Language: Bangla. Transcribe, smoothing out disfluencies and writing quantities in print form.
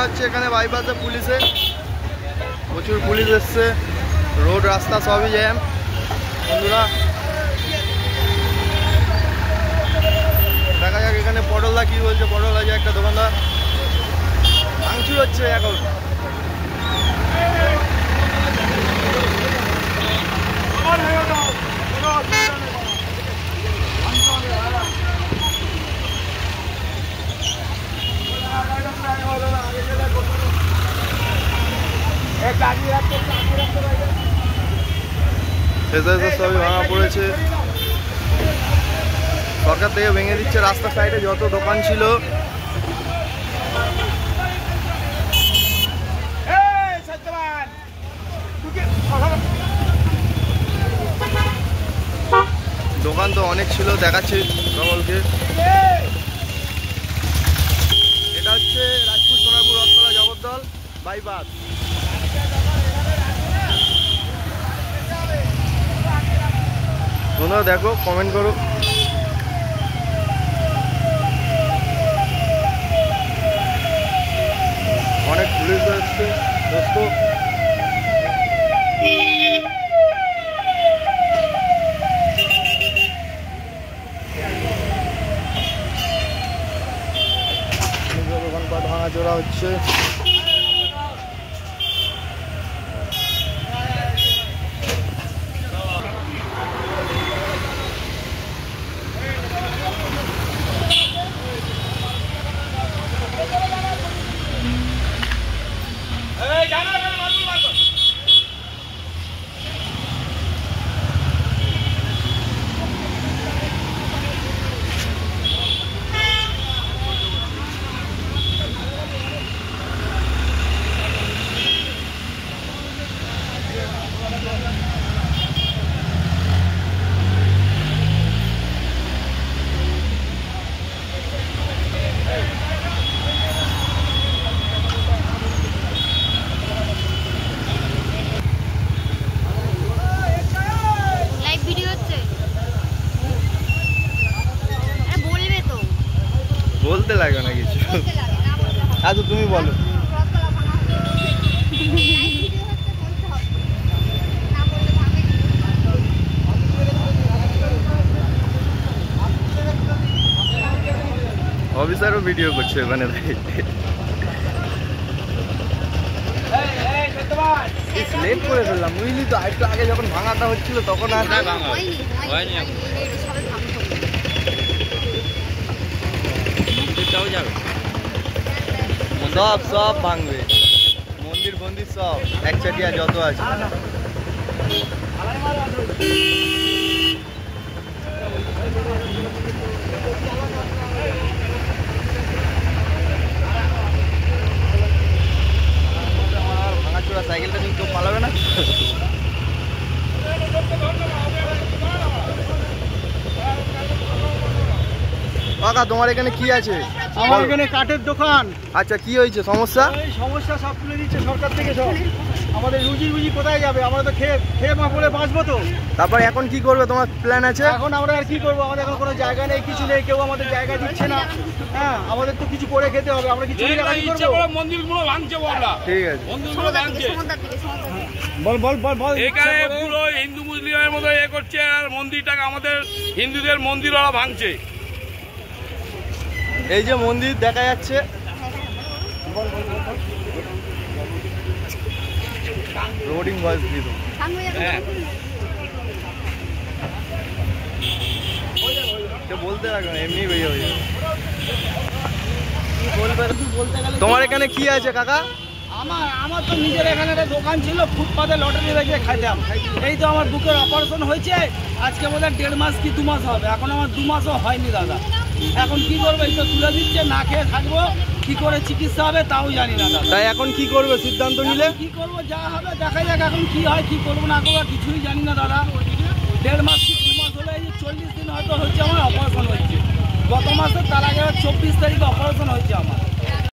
হচ্ছে এখানে বাইপাসে পুলিশে, প্রচুর পুলিশ এসছে, রোড রাস্তা সবই জ্যাম বন্ধুরা। দেখা যাক এখানে পটলদা কি বলছে। পটল আছে একটা দোকানদার, ভাঙচুর হচ্ছে এখন। সবই ভাঙা পড়েছে, সরকার থেকে ভেঙে দিচ্ছে রাস্তার সাইডে যত দোকান ছিল। দোকান তো অনেক ছিল, দেখাচ্ছি সকলকে। এটা হচ্ছে রাজপুর সোনারপুর রথতলা জগদ্দল বাইপাস। তোমরা দেখো, কমেন্ট করো। অনেক পুলিশ এসছে দোস্ত। দোকানপাট ভাঙাচোরা হচ্ছে। বলতে লাগে না কিছু। আচ্ছা তুমি বলো। অফিসারও ভিডিও করছে ওখানে। লেট করে ফেললাম বুঝলি তো, একটু আগে যখন ভাঙাটা হচ্ছিল তখন আর সব সব ভাঙবে, মন্দির ফন্দির সব একচাটিয়া যত আছে। ভাঙাচোরা সাইকেলটা নিয়ে কেউ পালাবে না। কাকা তোমার এখানে কি আছে? আমার এখানে কাঠের দোকান। আচ্ছা কি হয়েছে সমস্যা? সমস্যা সব তুলে দিচ্ছে সরকার থেকে সব। আমাদের রুজি রুজি কোথায় যাবে? আমরা তো খেয়ে মা পড়ে বাঁচবো তো। তারপর এখন কি করবে, তোমার প্ল্যান আছে? এখন আমরা আর কি করবো, আমাদের এখন কোনো জায়গা নেই, কিছু নেই, কেউ আমাদের জায়গা দিচ্ছে না। হ্যাঁ আমাদের তো কিছু করে খেতে হবে, আমরা কিছু মন্দিরগুলো ভাঙছে বললা। ঠিক আছে মন্দিরগুলো ভাঙছে, বল বল বল বল। এখানে পুরো হিন্দু মুসলিমের মতো এ করছে, আর মন্দিরটাকে আমাদের হিন্দুদের মন্দির ওরা ভাঙছে। এই যে মন্দির দেখা যাচ্ছে, রোডিং ভয়েস দিল। বলতে লাগবে এমনি বেরিয়ে হয়ে যাবে। তোমার এখানে কি আছে কাকা? আমার তো নিজের এখানে একটা দোকান ছিল, ফুটপাতে লটারি বেঁচে খাইতাম। এই তো আমার বুকের অপারেশন হয়েছে, আজকে বোধহয় 1.5 মাস কি 2 মাস হবে, এখন আমার 2 মাসও হয়নি দাদা। এখন কি করবো, এই তো তুলে দিচ্ছে, না খেয়ে থাকবো, কি করে চিকিৎসা হবে তাও জানি না দাদা। তাই এখন কি করবে সিদ্ধান্ত নিলে? কি করবো, যা হবে দেখা যাক, এখন কি হয়, কি করবো না করবো কিছুই জানি না দাদা। 1.5 মাস কি 2 মাস হলে এই 40 দিন হয়তো হচ্ছে আমার অপারেশন হচ্ছে। গত মাসে তার আগে 24 তারিখে অপারেশন হয়েছে আমার।